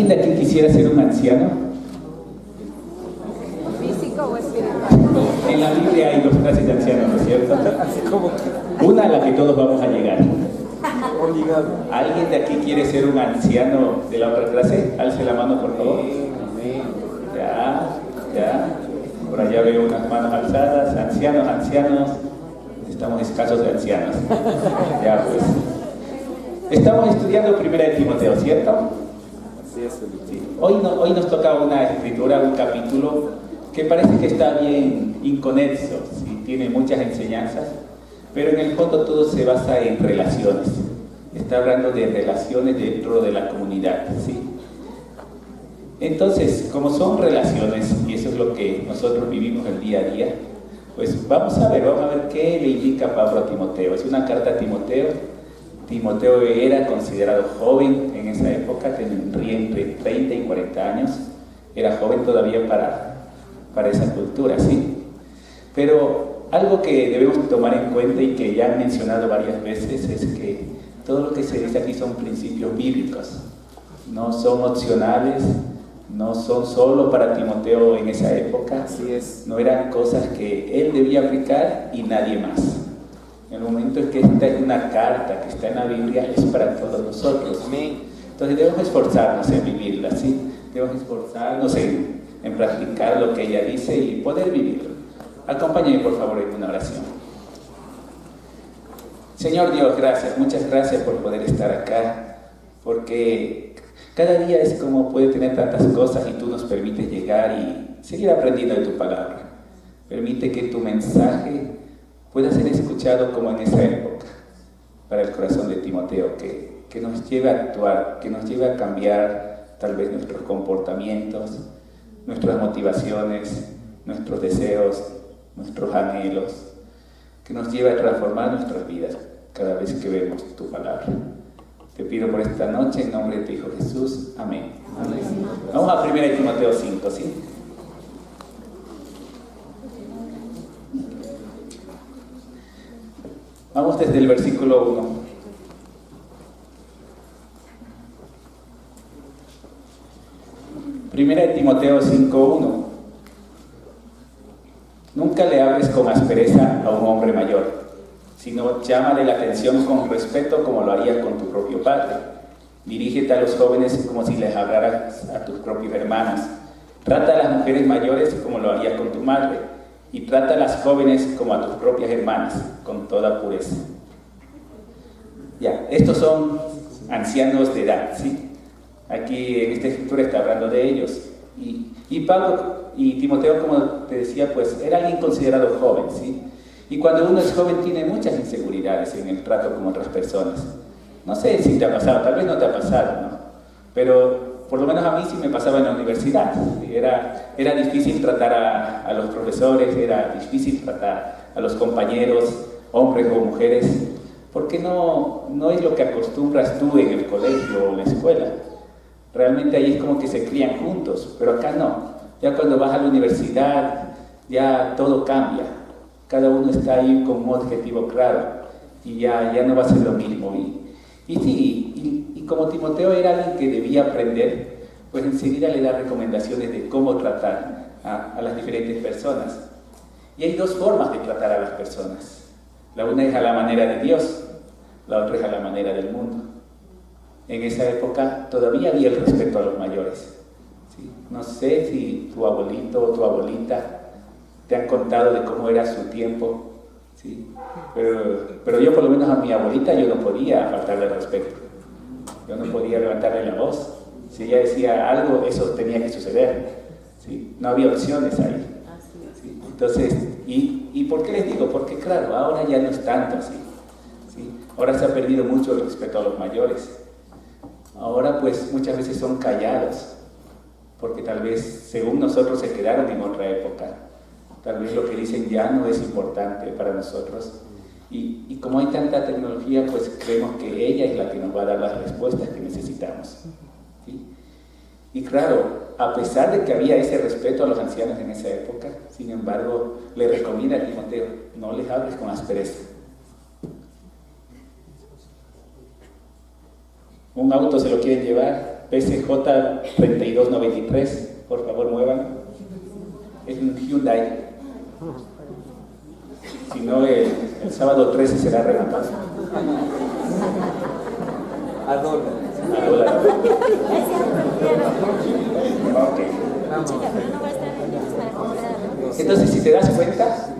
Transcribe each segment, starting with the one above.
¿Alguien de aquí quisiera ser un anciano? ¿Físico o espiritual? En la Biblia hay dos clases de ancianos, ¿no es cierto? Una a la que todos vamos a llegar. ¿Alguien de aquí quiere ser un anciano de la otra clase? Alce la mano, por favor. Ya. Por allá veo unas manos alzadas. Ancianos. Estamos escasos de ancianos. Ya pues. Estamos estudiando Primera de Timoteo, ¿cierto? Sí. Hoy nos toca una escritura, un capítulo que parece que está bien inconexo, ¿sí? Tiene muchas enseñanzas, pero en el fondo todo se basa en relaciones. Está hablando de relaciones dentro de la comunidad, ¿sí? Entonces, como son relaciones, y eso es lo que nosotros vivimos el día a día, pues vamos a ver qué le indica Pablo a Timoteo. Es una carta a Timoteo. Timoteo era considerado joven en esa época, tendría entre 30 y 40 años, era joven todavía para esa cultura, ¿sí? Pero algo que debemos tomar en cuenta y que ya han mencionado varias veces es que todo lo que se dice aquí son principios bíblicos, no son opcionales, no son solo para Timoteo en esa época. Así es. No eran cosas que él debía aplicar y nadie más. En el momento en que esta es una carta que está en la Biblia, es para todos nosotros. Entonces debemos esforzarnos en vivirla, ¿sí? Debemos esforzarnos en practicar lo que ella dice y poder vivirlo. Acompáñenme por favor en una oración. Señor Dios, gracias, muchas gracias por poder estar acá, porque cada día es como puede tener tantas cosas y tú nos permites llegar y seguir aprendiendo de tu palabra. Permite que tu mensaje pueda ser escuchado como en esa época, para el corazón de Timoteo, que nos lleve a actuar, que nos lleve a cambiar tal vez nuestros comportamientos, nuestras motivaciones, nuestros deseos, nuestros anhelos, que nos lleve a transformar nuestras vidas cada vez que vemos tu palabra. Te pido por esta noche en nombre de tu Hijo Jesús. Amén. Amén. Vamos a 1 Timoteo 5, ¿sí? Vamos desde el versículo 1. Primera de Timoteo 5:1. Nunca le hables con aspereza a un hombre mayor, sino llámale la atención con respeto como lo harías con tu propio padre. Dirígete a los jóvenes como si les hablaras a tus propios hermanos. Trata a las mujeres mayores como lo harías con tu madre, y trata a las jóvenes como a tus propias hermanas, con toda pureza. Ya, estos son ancianos de edad, ¿sí? Aquí en esta escritura está hablando de ellos. Y Pablo y Timoteo, como te decía, pues era alguien considerado joven, ¿sí? Y cuando uno es joven tiene muchas inseguridades en el trato con otras personas. No sé si te ha pasado, tal vez no te ha pasado, ¿no? Pero por lo menos a mí sí me pasaba en la universidad. Era difícil tratar a los profesores, era difícil tratar a los compañeros, hombres o mujeres, porque no es lo que acostumbras tú en el colegio o en la escuela. Realmente ahí es como que se crían juntos, pero acá no. Ya cuando vas a la universidad, ya todo cambia. Cada uno está ahí con un objetivo claro y ya no va a ser lo mismo. Y como Timoteo era alguien que debía aprender, pues enseguida le da recomendaciones de cómo tratar a las diferentes personas. Y hay dos formas de tratar a las personas. La una es a la manera de Dios, la otra es a la manera del mundo. En esa época todavía había el respeto a los mayores, ¿sí? No sé si tu abuelito o tu abuelita te han contado de cómo era su tiempo, ¿sí? Pero yo por lo menos a mi abuelita yo no podía faltarle el respeto. Yo no podía levantarle la voz. Si ella decía algo, eso tenía que suceder, ¿sí? No había opciones ahí, ¿sí? Entonces, ¿y por qué les digo? Porque claro, ahora ya no es tanto así, ¿sí? Ahora se ha perdido mucho el respeto a los mayores. Ahora pues muchas veces son callados, porque tal vez según nosotros se quedaron en otra época. Tal vez lo que dicen ya no es importante para nosotros. Y como hay tanta tecnología, pues creemos que ella es la que nos va a dar las respuestas que necesitamos, ¿sí? Y claro, a pesar de que había ese respeto a los ancianos en esa época, sin embargo, le recomienda a Timoteo, no les hables con aspereza. Un auto se lo quieren llevar PCJ 3293, por favor muevan. Es un Hyundai. Si no, el sábado 13 será rematado. A dólar. A dólar. Ok. Entonces, si te das cuenta,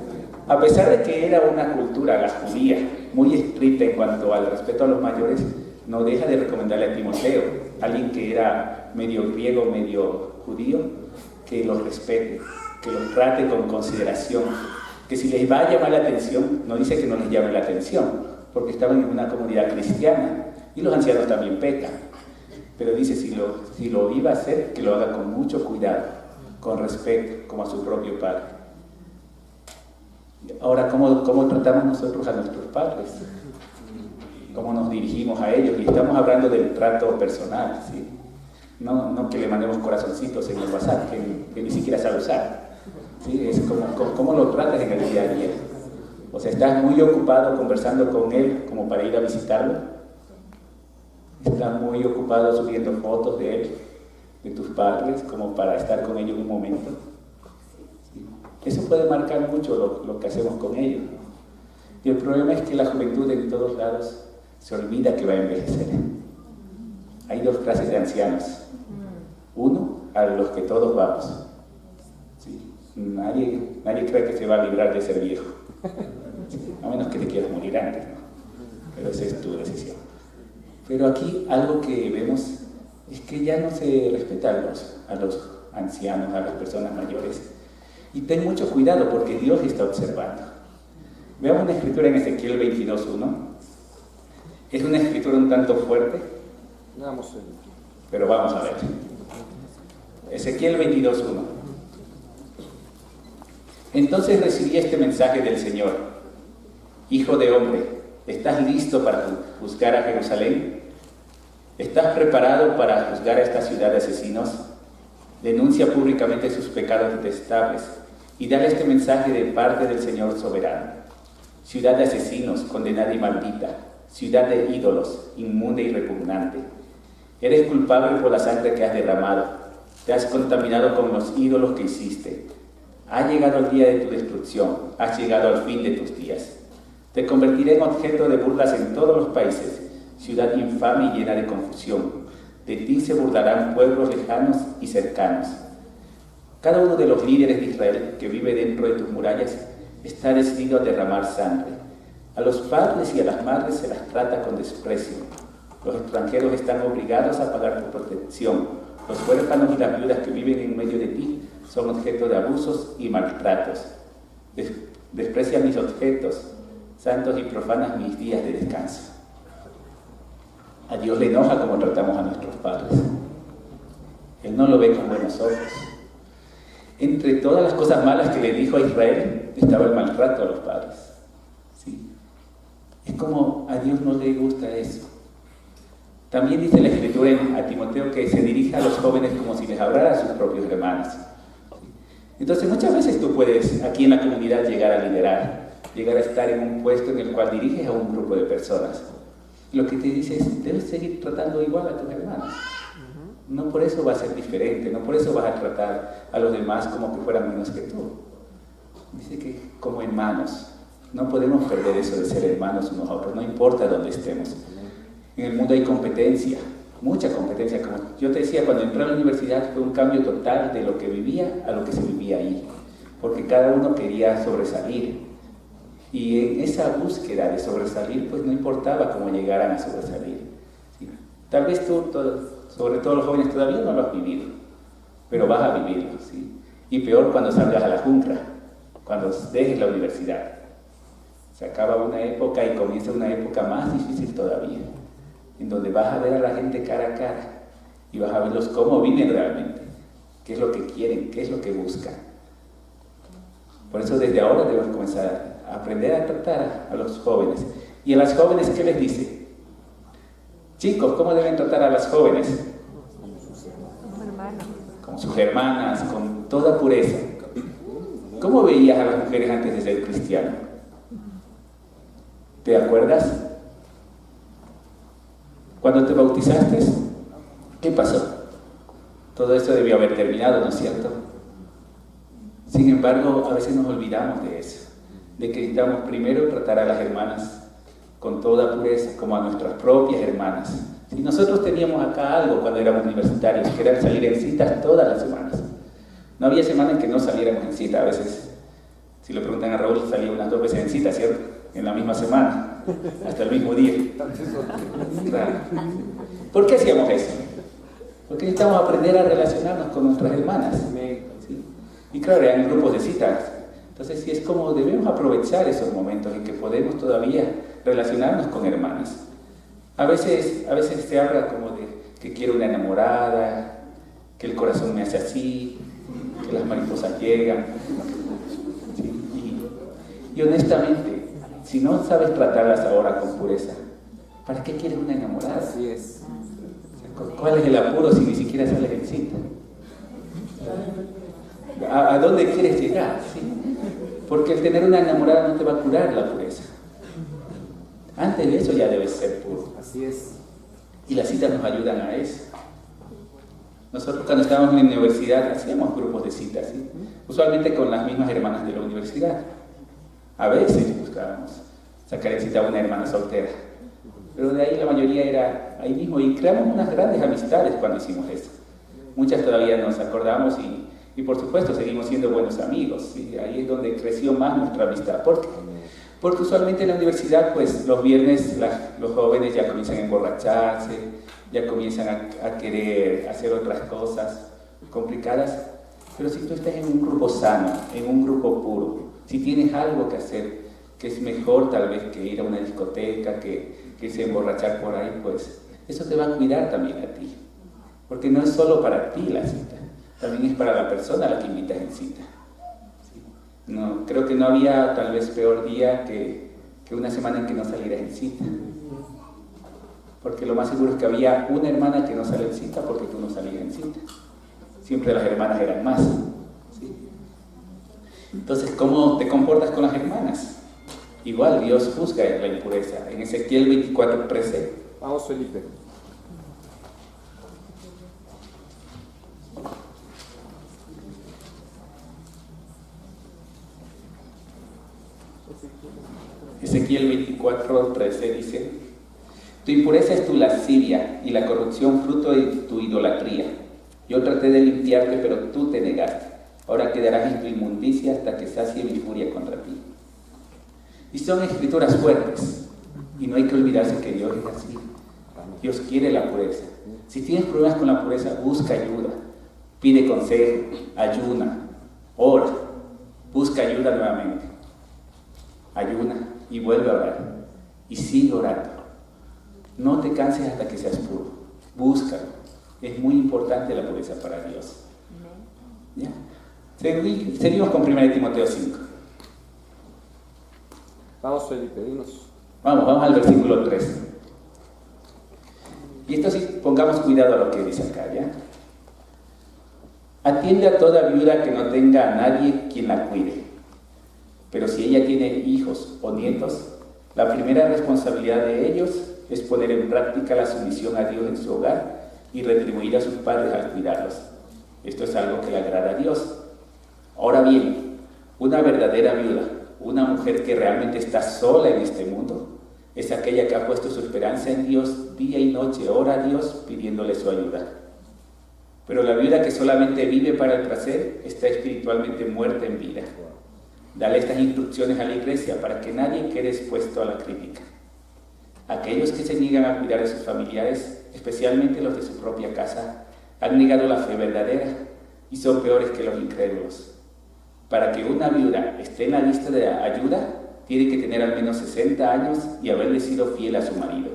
a pesar de que era una cultura, la judía, muy estricta en cuanto al respeto a los mayores, no deja de recomendarle a Timoteo, alguien que era medio griego, medio judío, que los respete, que los trate con consideración, que si les va a llamar la atención, no dice que no les llame la atención, porque estaban en una comunidad cristiana y los ancianos también pecan, pero dice si lo iba a hacer, que lo haga con mucho cuidado, con respeto, como a su propio padre. Ahora, ¿cómo tratamos nosotros a nuestros padres? ¿Cómo nos dirigimos a ellos? Y estamos hablando del trato personal, ¿sí? No que le mandemos corazoncitos en el WhatsApp, que ni siquiera sabe usar, ¿sí? Es como lo tratas en el día a día. O sea, ¿estás muy ocupado conversando con él como para ir a visitarlo? ¿Estás muy ocupado subiendo fotos de él, de tus padres, como para estar con ellos un momento? ¿Sí? Eso puede marcar mucho lo que hacemos con ellos. Y el problema es que la juventud en todos lados se olvida que va a envejecer. Hay dos clases de ancianos. Uno, a los que todos vamos. ¿Sí? Nadie cree que se va a librar de ser viejo. A menos que te quieras morir antes, ¿no? Pero esa es tu decisión. Pero aquí algo que vemos es que ya no se respeta a los ancianos, a las personas mayores. Y ten mucho cuidado porque Dios está observando. Veamos una escritura en Ezequiel 22:1. Es una escritura un tanto fuerte, pero vamos a ver. Ezequiel 22:1. Entonces recibí este mensaje del Señor: Hijo de hombre, ¿estás listo para juzgar a Jerusalén? ¿Estás preparado para juzgar a esta ciudad de asesinos? Denuncia públicamente sus pecados detestables y dale este mensaje de parte del Señor soberano. Ciudad de asesinos, condenada y maldita, ciudad de ídolos, inmunda y repugnante. Eres culpable por la sangre que has derramado. Te has contaminado con los ídolos que hiciste. Ha llegado el día de tu destrucción. Has llegado al fin de tus días. Te convertiré en objeto de burlas en todos los países, ciudad infame y llena de confusión. De ti se burlarán pueblos lejanos y cercanos. Cada uno de los líderes de Israel que vive dentro de tus murallas está decidido a derramar sangre. A los padres y a las madres se las trata con desprecio. Los extranjeros están obligados a pagar tu protección. Los huérfanos y las viudas que viven en medio de ti son objeto de abusos y maltratos. Desprecia mis objetos, santos y profanas mis días de descanso. A Dios le enoja como tratamos a nuestros padres. Él no lo ve con buenos ojos. Entre todas las cosas malas que le dijo a Israel estaba el maltrato a los padres. ¿Sí? Es como a Dios no le gusta eso. También dice la Escritura a Timoteo que se dirige a los jóvenes como si les hablara a sus propios hermanos. Entonces muchas veces tú puedes aquí en la comunidad llegar a liderar, llegar a estar en un puesto en el cual diriges a un grupo de personas. Lo que te dice es, debes seguir tratando igual a tus hermanos. No por eso va a ser diferente, no por eso vas a tratar a los demás como que fueran menos que tú. Dice que como hermanos, no podemos perder eso de ser hermanos unos a otros, no importa dónde estemos. En el mundo hay competencia, mucha competencia. Como yo te decía, cuando entré a la universidad fue un cambio total de lo que vivía a lo que se vivía ahí, porque cada uno quería sobresalir. Y en esa búsqueda de sobresalir, pues no importaba cómo llegaran a sobresalir. ¿Sí? Tal vez tú, sobre todo los jóvenes, todavía no lo has vivido, pero vas a vivirlo, ¿sí? Y peor cuando salgas a la jungla, cuando dejes la universidad. Se acaba una época y comienza una época más difícil todavía, en donde vas a ver a la gente cara a cara y vas a verlos cómo viven realmente, qué es lo que quieren, qué es lo que buscan. Por eso desde ahora debemos comenzar a aprender a tratar a los jóvenes. Y a las jóvenes, ¿qué les dice? Chicos, ¿cómo deben tratar a las jóvenes? Como sus hermanas, con toda pureza. ¿Cómo veías a las mujeres antes de ser cristiano? ¿Te acuerdas? Cuando te bautizaste, ¿Qué pasó? Todo esto debió haber terminado, ¿no es cierto? Sin embargo, a veces nos olvidamos de eso, de que necesitamos primero tratar a las hermanas con toda pureza, como a nuestras propias hermanas. Si nosotros teníamos acá algo cuando éramos universitarios, que era salir en citas todas las semanas. No había semana en que no saliéramos en cita. A veces, si le preguntan a Raúl, salía unas 2 veces en cita, ¿cierto? En la misma semana, hasta el mismo día. Claro. ¿Por qué hacíamos eso? Porque necesitamos aprender a relacionarnos con nuestras hermanas. ¿Sí? Y claro, eran grupos de citas. Entonces, sí, es como debemos aprovechar esos momentos en que podemos todavía relacionarnos con hermanas. A veces se habla como de que quiero una enamorada, que el corazón me hace así, que las mariposas llegan. ¿Sí? Y honestamente, si no sabes tratarlas ahora con pureza, ¿para qué quieres una enamorada? Así es. ¿Cuál es el apuro si ni siquiera sales en cita? ¿A dónde quieres llegar? ¿Sí? Porque el tener una enamorada no te va a curar la pureza. Antes de eso ya debes ser puro. Así es. Y las citas nos ayudan a eso. Nosotros cuando estábamos en la universidad hacíamos grupos de citas, ¿sí? Usualmente con las mismas hermanas de la universidad. A veces buscábamos sacar en cita a una hermana soltera. Pero de ahí la mayoría era ahí mismo y creamos unas grandes amistades cuando hicimos eso. Muchas todavía nos acordamos y por supuesto seguimos siendo buenos amigos. ¿Sí? Ahí es donde creció más nuestra amistad. ¿Por qué? Porque usualmente en la universidad, pues los viernes los jóvenes ya comienzan a emborracharse, ya comienzan a querer hacer otras cosas complicadas. Pero si tú estás en un grupo sano, en un grupo puro, si tienes algo que hacer, que es mejor tal vez que ir a una discoteca, que se emborrachar por ahí, pues eso te va a cuidar también a ti. Porque no es solo para ti la cita, también es para la persona a la que invitas en cita. ¿Sí? No, creo que no había tal vez peor día que una semana en que no salieras en cita. Porque lo más seguro es que había una hermana que no sale en cita porque tú no salías en cita. Siempre las hermanas eran más. ¿Sí? Entonces, ¿cómo te comportas con las hermanas? Igual Dios juzga la impureza. En Ezequiel 24:13. Vamos, Felipe. Ezequiel 24:13 dice: tu impureza es tu lascivia y la corrupción fruto de tu idolatría. Yo traté de limpiarte, pero tú te negaste. Ahora quedarás en tu inmundicia hasta que sacie mi furia contra ti. Y son escrituras fuertes. Y no hay que olvidarse que Dios es así. Dios quiere la pureza. Si tienes problemas con la pureza, busca ayuda. Pide consejo, ayuna, ora, busca ayuda nuevamente. Ayuna y vuelve a orar. Y sigue orando. No te canses hasta que seas puro. Búscalo. Es muy importante la pureza para Dios. ¿Ya? Seguimos con 1 Timoteo 5. Vamos, Felipe, dinos. Vamos al versículo 3. Y esto sí, pongamos cuidado a lo que dice acá, ¿ya? Atiende a toda viuda que no tenga a nadie quien la cuide. Pero si ella tiene hijos o nietos, la primera responsabilidad de ellos es poner en práctica la sumisión a Dios en su hogar y retribuir a sus padres al cuidarlos. Esto es algo que le agrada a Dios. Ahora bien, una verdadera viuda, una mujer que realmente está sola en este mundo, es aquella que ha puesto su esperanza en Dios día y noche, ora a Dios pidiéndole su ayuda. Pero la viuda que solamente vive para el placer está espiritualmente muerta en vida. Dale estas instrucciones a la iglesia para que nadie quede expuesto a la crítica. Aquellos que se niegan a cuidar de sus familiares, especialmente los de su propia casa, han negado la fe verdadera y son peores que los incrédulos. Para que una viuda esté en la lista de ayuda, tiene que tener al menos 60 años y haberle sido fiel a su marido.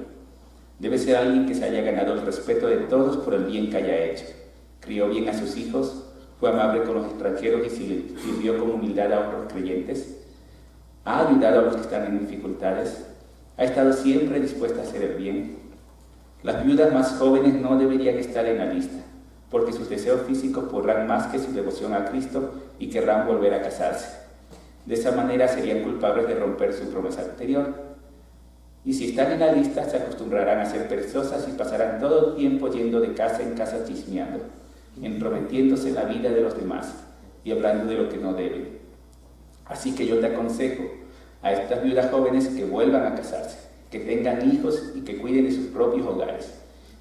Debe ser alguien que se haya ganado el respeto de todos por el bien que haya hecho. Crió bien a sus hijos, fue amable con los extranjeros y sirvió con humildad a otros creyentes, ha ayudado a los que están en dificultades, ha estado siempre dispuesta a hacer el bien. Las viudas más jóvenes no deberían estar en la lista, porque sus deseos físicos podrán más que su devoción a Cristo y querrán volver a casarse. De esa manera serían culpables de romper su promesa anterior. Y si están en la lista, se acostumbrarán a ser perezosas y pasarán todo el tiempo yendo de casa en casa chismeando, entrometiéndose en la vida de los demás y hablando de lo que no deben. Así que yo te aconsejo a estas viudas jóvenes que vuelvan a casarse, que tengan hijos y que cuiden de sus propios hogares.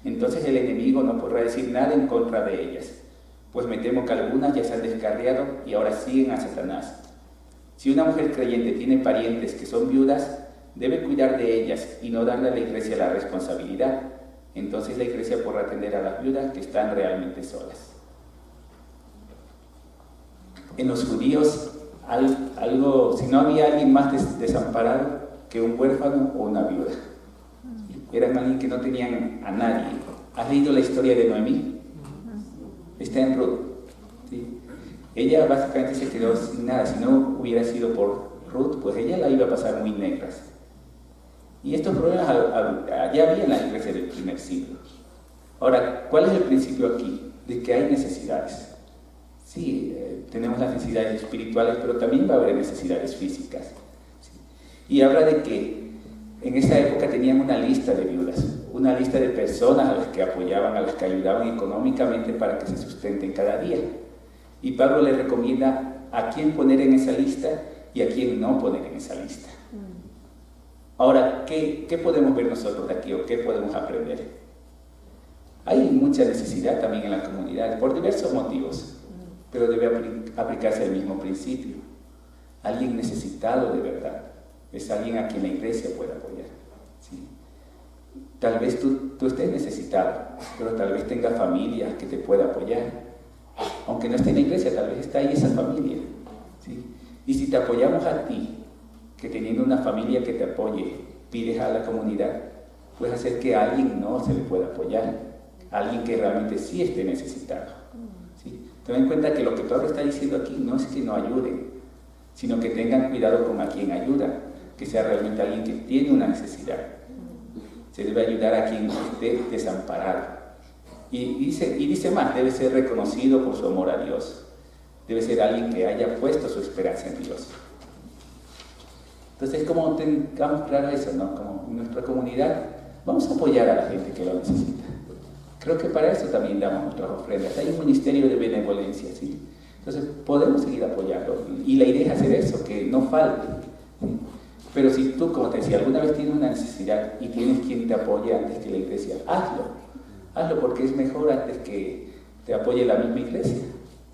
Entonces el enemigo no podrá decir nada en contra de ellas, pues me temo que algunas ya se han descarriado y ahora siguen a Satanás. Si una mujer creyente tiene parientes que son viudas, debe cuidar de ellas y no darle a la iglesia la responsabilidad. Entonces la iglesia podrá atender a las viudas que están realmente solas. En los judíos, si no había alguien más desamparado que un huérfano o una viuda. Eran alguien que no tenían a nadie. ¿Has leído la historia de Noemí? Está en Ruth. ¿Sí? Ella básicamente se quedó sin nada. Si no hubiera sido por Ruth, pues ella la iba a pasar muy negras. Y estos problemas ya había en la iglesia del primer siglo. Ahora, ¿cuál es el principio aquí? De que hay necesidades. Sí, tenemos las necesidades espirituales, pero también va a haber necesidades físicas. ¿Sí? Y habla de que en esa época tenían una lista de viudas, una lista de personas a las que apoyaban, a las que ayudaban económicamente para que se sustenten cada día. Y Pablo le recomienda a quién poner en esa lista y a quién no poner en esa lista. Ahora, ¿qué podemos ver nosotros de aquí o qué podemos aprender? Hay mucha necesidad también en la comunidad, por diversos motivos, pero debe aplicarse el mismo principio. Alguien necesitado de verdad es alguien a quien la iglesia puede apoyar. ¿Sí? Tal vez tú estés necesitado, pero tal vez tenga familia que te pueda apoyar. Aunque no esté en la iglesia, tal vez está ahí esa familia. ¿Sí? Y si te apoyamos a ti, que teniendo una familia que te apoye, pides a la comunidad, puedes hacer que a alguien no se le pueda apoyar, a alguien que realmente sí esté necesitado. ¿Sí? Ten en cuenta que lo que Pablo está diciendo aquí no es que no ayuden, sino que tengan cuidado con a quien ayuda, que sea realmente alguien que tiene una necesidad. Se debe ayudar a quien esté desamparado. Y dice más, debe ser reconocido por su amor a Dios. Debe ser alguien que haya puesto su esperanza en Dios. Entonces, como tengamos claro eso, ¿no? Como en nuestra comunidad, vamos a apoyar a la gente que lo necesita. Creo que para eso también damos nuestras ofrendas. Hay un ministerio de benevolencia, ¿sí? Entonces, podemos seguir apoyando. Y la idea es hacer eso, que no falte. ¿Sí? Pero si tú, como te decía, alguna vez tienes una necesidad y tienes quien te apoye antes que la iglesia, hazlo. Hazlo porque es mejor antes que te apoye la misma iglesia.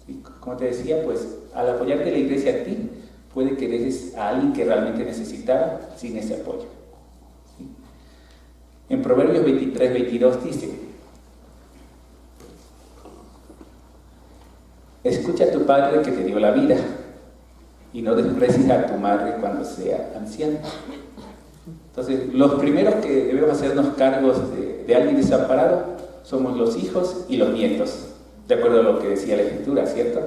¿Sí? Como te decía, pues, al apoyarte la iglesia a ti, puede que dejes a alguien que realmente necesitaba sin ese apoyo. ¿Sí? En Proverbios 23-22 dice: escucha a tu padre que te dio la vida y no desprecies a tu madre cuando sea anciana. Entonces, los primeros que debemos hacernos cargos de alguien desamparado somos los hijos y los nietos, de acuerdo a lo que decía la Escritura, ¿cierto?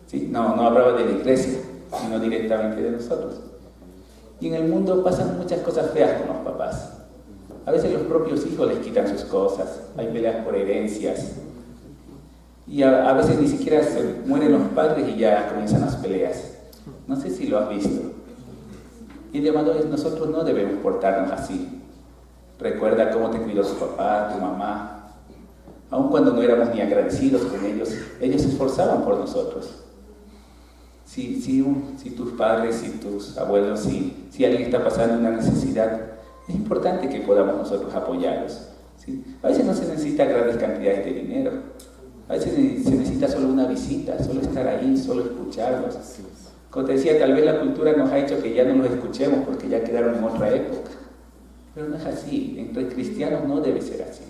¿Sí? No hablaba de la iglesia, sino directamente de nosotros. Y en el mundo pasan muchas cosas feas con los papás. A veces los propios hijos les quitan sus cosas, hay peleas por herencias, y a veces ni siquiera se mueren los padres y ya comienzan las peleas. No sé si lo has visto. Y el llamado es: nosotros no debemos portarnos así. Recuerda cómo te cuidó tu papá, tu mamá. Aun cuando no éramos ni agradecidos con ellos, ellos se esforzaban por nosotros. Si tus padres, si tus abuelos, si alguien está pasando una necesidad, es importante que podamos nosotros apoyarlos. ¿Sí? A veces no se necesita grandes cantidades de dinero. A veces se necesita solo una visita, solo estar ahí, solo escucharlos. Como te decía, tal vez la cultura nos ha hecho que ya no los escuchemos porque ya quedaron en otra época. Pero no es así. Entre cristianos no debe ser así.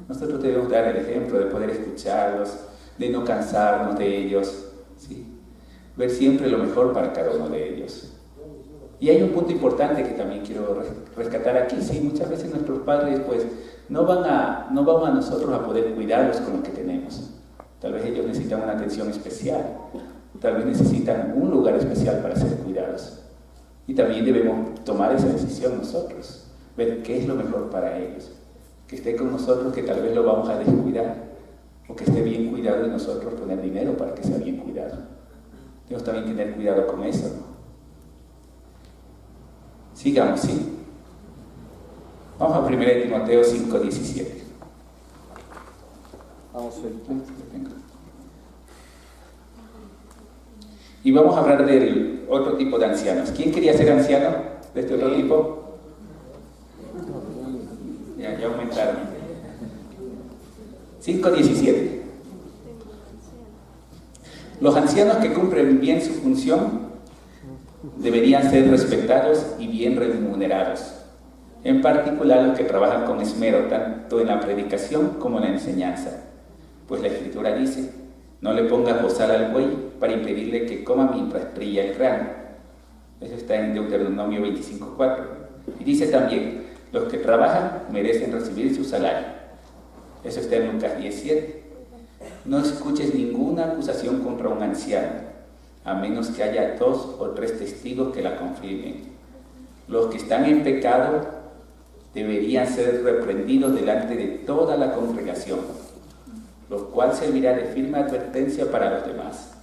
Nosotros debemos dar el ejemplo de poder escucharlos, de no cansarnos de ellos, ¿sí? Ver siempre lo mejor para cada uno de ellos. Y hay un punto importante que también quiero rescatar aquí. Sí, muchas veces nuestros padres pues no vamos a nosotros a poder cuidarlos con lo que tenemos. Tal vez ellos necesitan una atención especial, tal vez necesitan un lugar especial para ser cuidados. Y también debemos tomar esa decisión nosotros, ver qué es lo mejor para ellos. Que esté con nosotros, que tal vez lo vamos a descuidar, o que esté bien cuidado y nosotros poner dinero para que sea bien cuidado. Debemos también tener cuidado con eso, ¿no? Sigamos, ¿sí? Vamos a 1 Timoteo 5:17. Vamos, Felipe. Y vamos a hablar del otro tipo de ancianos. ¿Quién quería ser anciano de este otro tipo? Ya aumentaron. 5:17. Los ancianos que cumplen bien su función deberían ser respetados y bien remunerados. En particular los que trabajan con esmero tanto en la predicación como en la enseñanza. Pues la Escritura dice: no le pongas bozal al buey para impedirle que coma mientras trilla el grano. Eso está en Deuteronomio 25:4. Y dice también: los que trabajan merecen recibir su salario. Eso está en Lucas 10:7. No escuches ninguna acusación contra un anciano, a menos que haya 2 o 3 testigos que la confirmen. Los que están en pecado deberían ser reprendidos delante de toda la congregación, lo cual servirá de firme advertencia para los demás.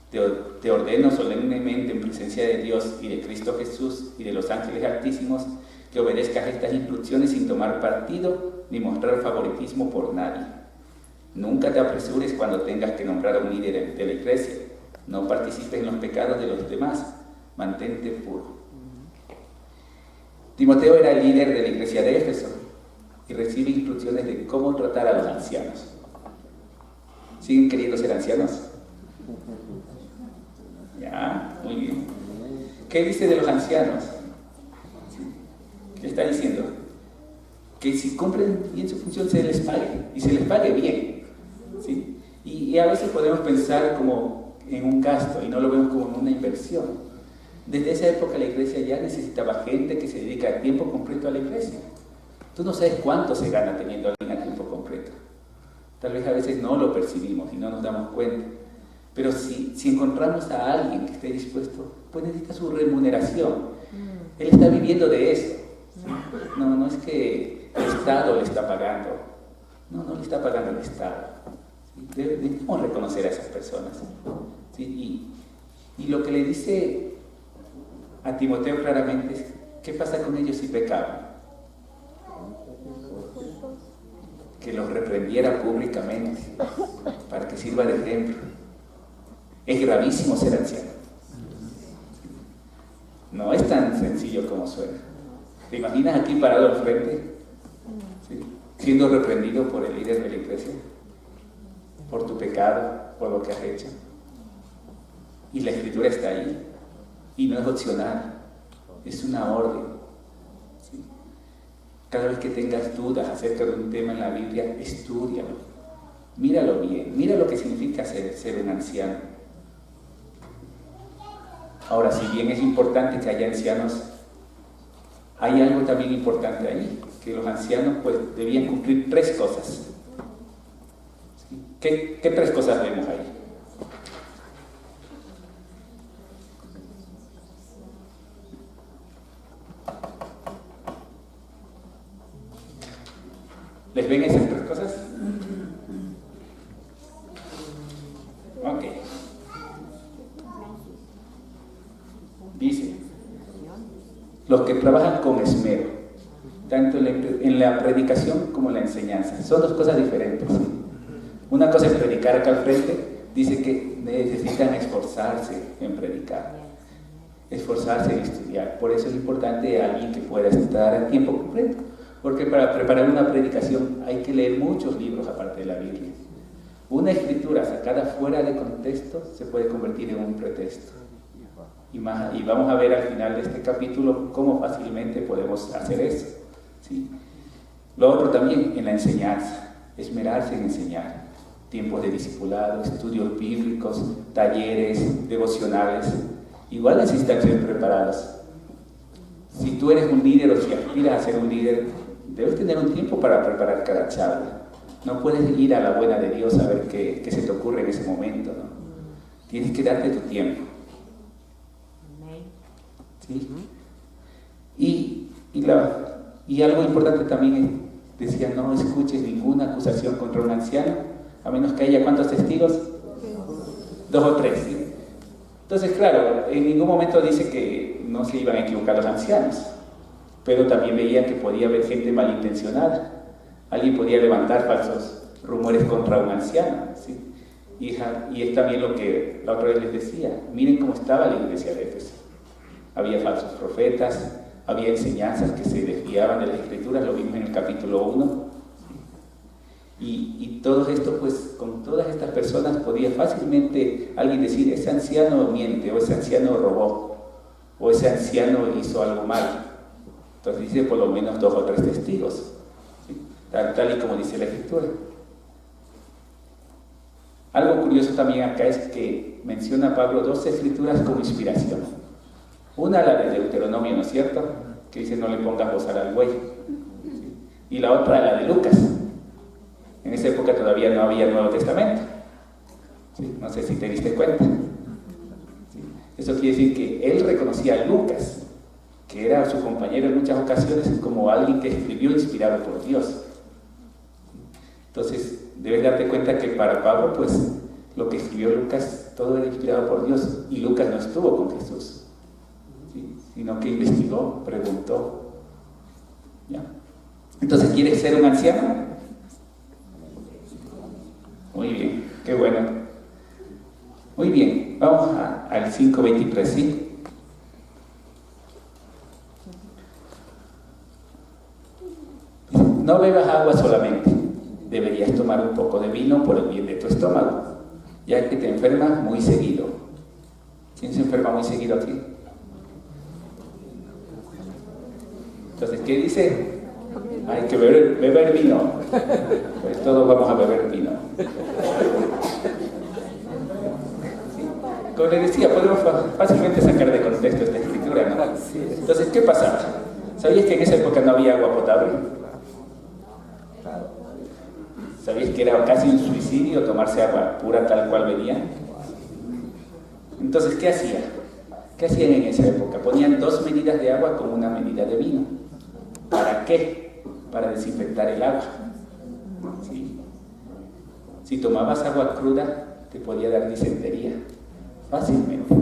Te ordeno solemnemente en presencia de Dios y de Cristo Jesús y de los ángeles altísimos que obedezcas estas instrucciones sin tomar partido ni mostrar favoritismo por nadie. Nunca te apresures cuando tengas que nombrar a un líder de la iglesia. No participes en los pecados de los demás. Mantente puro. Timoteo era el líder de la iglesia de Éfeso y recibe instrucciones de cómo tratar a los ancianos. ¿Siguen queriendo ser ancianos? Ya, muy bien. ¿Qué dice de los ancianos? ¿Qué está diciendo? Que si cumplen bien su función se les pague, y se les pague bien, ¿sí? Y a veces podemos pensar como en un gasto y no lo vemos como una inversión. Desde esa época la iglesia ya necesitaba gente que se dedica a tiempo completo a la iglesia. Tú no sabes cuánto se gana teniendo a alguien a tiempo completo. Tal vez a veces no lo percibimos y no nos damos cuenta. Pero si encontramos a alguien que esté dispuesto, pues necesita su remuneración. Él está viviendo de eso. No es que el Estado le está pagando. No le está pagando el Estado. ¿Sí? Debemos reconocer a esas personas. ¿Sí? Y lo que le dice a Timoteo claramente es: ¿qué pasa con ellos si pecaban? Que los reprendiera públicamente para que sirva de ejemplo. Es gravísimo ser anciano. No es tan sencillo como suena. ¿Te imaginas aquí parado al frente? ¿Sí? Siendo reprendido por el líder de la iglesia, por tu pecado, por lo que has hecho. Y la Escritura está ahí. Y no es opcional, es una orden. ¿Sí? Cada vez que tengas dudas acerca de un tema en la Biblia, estúdialo. Míralo bien, mira lo que significa ser un anciano. Ahora, si bien es importante que haya ancianos, hay algo también importante ahí, que los ancianos pues debían cumplir 3 cosas. ¿Sí? ¿Qué 3 cosas vemos ahí? ¿Les ven esas 3 cosas? Ok. Dice: los que trabajan con esmero, tanto en la predicación como en la enseñanza. Son 2 cosas diferentes. Una cosa es predicar acá al frente. Dice que necesitan esforzarse en predicar, esforzarse en estudiar. Por eso es importante alguien que pueda estar a tiempo completo. Porque para preparar una predicación hay que leer muchos libros aparte de la Biblia. Una escritura sacada fuera de contexto se puede convertir en un pretexto. Y vamos a ver al final de este capítulo cómo fácilmente podemos hacer eso. ¿Sí? Lo otro también en la enseñanza, esmerarse en enseñar. Tiempos de discipulado, estudios bíblicos, talleres, devocionales. Igual necesitan ser preparados. Si tú eres un líder o si aspiras a ser un líder, debes tener un tiempo para preparar cada charla. No puedes ir a la buena de Dios a ver qué se te ocurre en ese momento, ¿no? Tienes que darte tu tiempo. ¿Sí? Y algo importante también decía: no escuches ninguna acusación contra un anciano, a menos que haya ¿cuántos testigos? 2 o 3. ¿Sí? Entonces, claro, en ningún momento dice que no se iban a equivocar los ancianos. pero también veían que podía haber gente malintencionada. Alguien podía levantar falsos rumores contra un anciano, ¿sí? Y es también lo que la otra vez les decía. Miren cómo estaba la iglesia de Éfeso. Había falsos profetas, había enseñanzas que se desviaban de las Escrituras, lo vimos en el capítulo 1. Y todo esto, pues, con todas estas personas podía fácilmente alguien decir, ese anciano miente, o ese anciano robó, o ese anciano hizo algo mal. Entonces dice por lo menos 2 o 3 testigos, ¿sí? Tal y como dice la Escritura. Algo curioso también acá es que menciona Pablo 2 escrituras como inspiración. Una, la de Deuteronomio, ¿no es cierto?, que dice no le pongas bozal al buey, ¿sí? Y la otra, la de Lucas. En esa época todavía no había Nuevo Testamento, ¿sí? No sé si te diste cuenta, ¿sí? Eso quiere decir que él reconocía a Lucas, que era su compañero en muchas ocasiones, como alguien que escribió inspirado por Dios. Entonces debes darte cuenta que para Pablo, pues, lo que escribió Lucas, todo era inspirado por Dios, y Lucas no estuvo con Jesús, ¿sí? Sino que investigó, preguntó, ¿ya? Entonces, ¿quieres ser un anciano? Muy bien, qué bueno. Muy bien, vamos al 5:23, ¿sí? No bebas agua solamente, deberías tomar un poco de vino por el bien de tu estómago, ya que te enfermas muy seguido. ¿Quién se enferma muy seguido aquí? Entonces, ¿qué dice? Hay que beber vino. Pues todos vamos a beber vino. ¿Sí? Como les decía, podemos fácilmente sacar de contexto esta escritura, ¿no? Entonces, ¿qué pasaba? ¿Sabías que en esa época no había agua potable? ¿Sabías que era casi un suicidio tomarse agua pura tal cual venía? Entonces, ¿qué hacían? ¿Qué hacían en esa época? Ponían 2 medidas de agua con una medida de vino. ¿Para qué? Para desinfectar el agua. ¿Sí? Si tomabas agua cruda, te podía dar disentería fácilmente.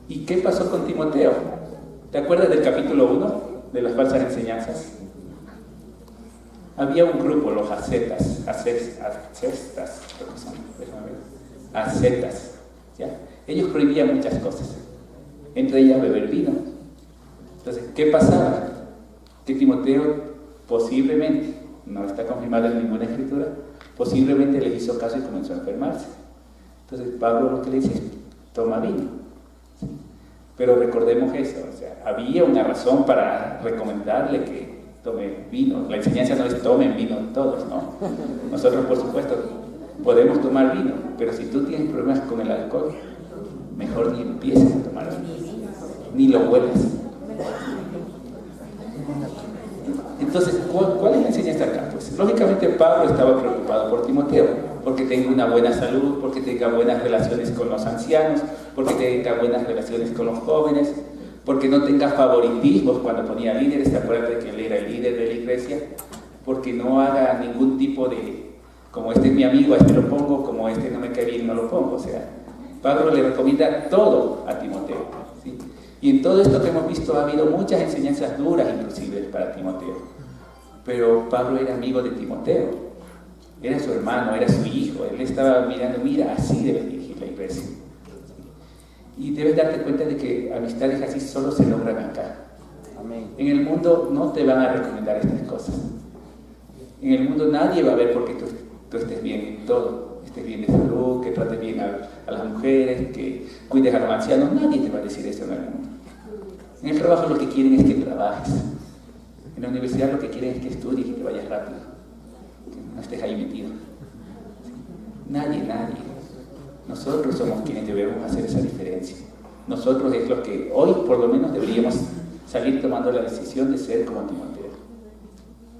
¿Y qué pasó con Timoteo? ¿Te acuerdas del capítulo 1 de las falsas enseñanzas? Había un grupo, los ascetas, ¿ya? Ellos prohibían muchas cosas, entre ellas beber vino. Entonces, ¿qué pasaba? Que Timoteo posiblemente, no está confirmado en ninguna escritura, posiblemente le hizo caso y comenzó a enfermarse. Entonces Pablo lo que le dice es, toma vino. ¿Sí? Pero recordemos eso, o sea, había una razón para recomendarle que tome vino. La enseñanza no es tomen vino todos, ¿no? Nosotros, por supuesto, podemos tomar vino, pero si tú tienes problemas con el alcohol, mejor ni empieces a tomar vino, ni lo huelas. Entonces, ¿cuál es la enseñanza acá? Pues, lógicamente Pablo estaba preocupado por Timoteo, porque tenga una buena salud, porque tenga buenas relaciones con los ancianos, porque tenga buenas relaciones con los jóvenes, porque no tenga favoritismos cuando ponía líderes. ¿Te acuerdas de que él era el líder de la iglesia? Porque no haga ningún tipo de, como este es mi amigo, a este lo pongo, como este no me cae bien, no lo pongo. O sea, Pablo le recomienda todo a Timoteo, ¿sí? Y en todo esto que hemos visto ha habido muchas enseñanzas duras inclusive para Timoteo. Pero Pablo era amigo de Timoteo, era su hermano, era su hijo. Él estaba mirando, mira, así debes dirigir la iglesia. Y debes darte cuenta de que amistades así solo se logran acá. Amén. En el mundo no te van a recomendar estas cosas. En el mundo nadie va a ver porque tú estés bien en todo, estés bien de salud, que trates bien a las mujeres, que cuides a los ancianos. Nadie te va a decir eso en el mundo. En el trabajo lo que quieren es que trabajes. En la universidad lo que quieren es que estudies y que vayas rápido, que no estés ahí metido. Nadie. Nosotros somos quienes debemos hacer esa diferencia. Nosotros es lo que hoy por lo menos deberíamos salir tomando la decisión de ser como Timoteo.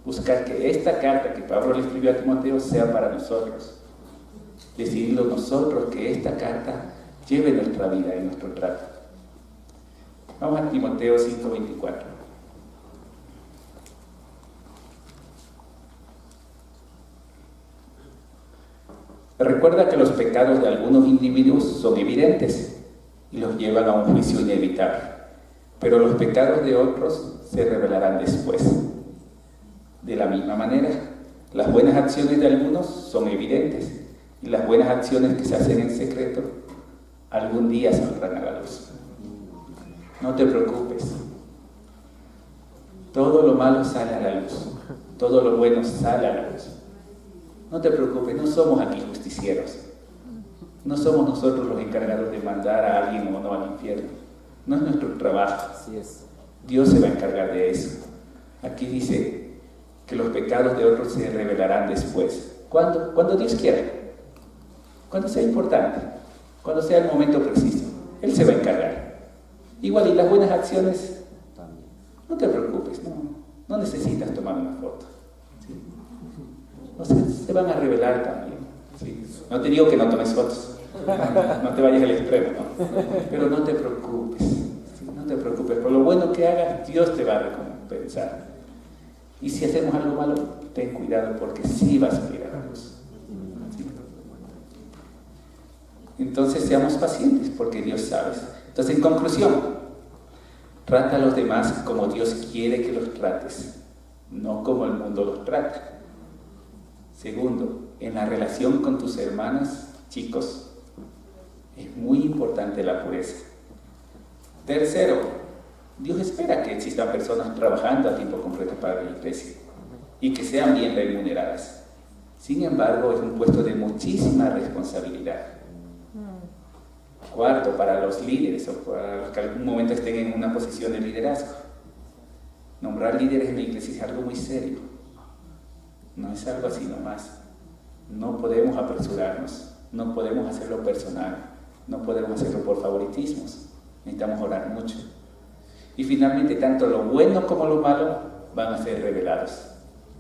Buscar que esta carta que Pablo le escribió a Timoteo sea para nosotros. Decidirlo nosotros que esta carta lleve nuestra vida y nuestro trato. Vamos a Timoteo 5:24. Recuerda que los pecados de algunos individuos son evidentes y los llevan a un juicio inevitable. pero los pecados de otros se revelarán después. De la misma manera, las buenas acciones de algunos son evidentes y las buenas acciones que se hacen en secreto algún día saldrán a la luz. No te preocupes. Todo lo malo sale a la luz. Todo lo bueno sale a la luz. No te preocupes, no somos aquí justicieros. No somos nosotros los encargados de mandar a alguien o no al infierno. No es nuestro trabajo. Así es. Dios se va a encargar de eso. Aquí dice que los pecados de otros se revelarán después. ¿Cuándo? Cuando Dios quiera. Cuando sea importante. Cuando sea el momento preciso. Él se va a encargar. Igual, y las buenas acciones, no te preocupes, no necesitas tomar una foto. ¿Sí? O sea, se van a revelar también. ¿Sí? No te digo que no tomes fotos. No te vayas al extremo, ¿no? Pero no te preocupes. ¿Sí? No te preocupes. Por lo bueno que hagas, Dios te va a recompensar. Y si hacemos algo malo, ten cuidado porque sí va a salir a la luz. ¿Sí? Entonces seamos pacientes porque Dios sabe. Entonces, en conclusión, trata a los demás como Dios quiere que los trates, no como el mundo los trata. Segundo, en la relación con tus hermanas, chicos, es muy importante la pureza. Tercero, Dios espera que existan personas trabajando a tiempo completo para la iglesia y que sean bien remuneradas. Sin embargo, es un puesto de muchísima responsabilidad. Cuarto, para los líderes o para los que en algún momento estén en una posición de liderazgo. Nombrar líderes en la iglesia es algo muy serio. No es algo así nomás. No podemos apresurarnos, no podemos hacerlo personal, no podemos hacerlo por favoritismos. Necesitamos orar mucho. Y finalmente, tanto lo bueno como lo malo van a ser revelados.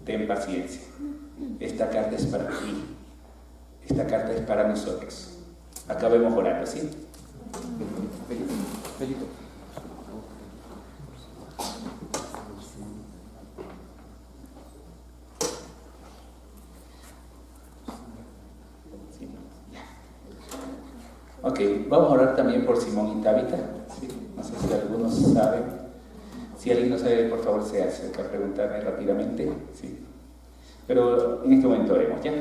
Ten paciencia. Esta carta es para ti. Esta carta es para nosotros. Acabemos orando, ¿sí? Felipe. Sí. Ok, vamos a orar también por Simón y Tabita. ¿Sí? No sé si algunos saben. Si alguien no sabe, por favor, se acerca a preguntarme rápidamente. ¿Sí? Pero en este momento oremos, ¿ya?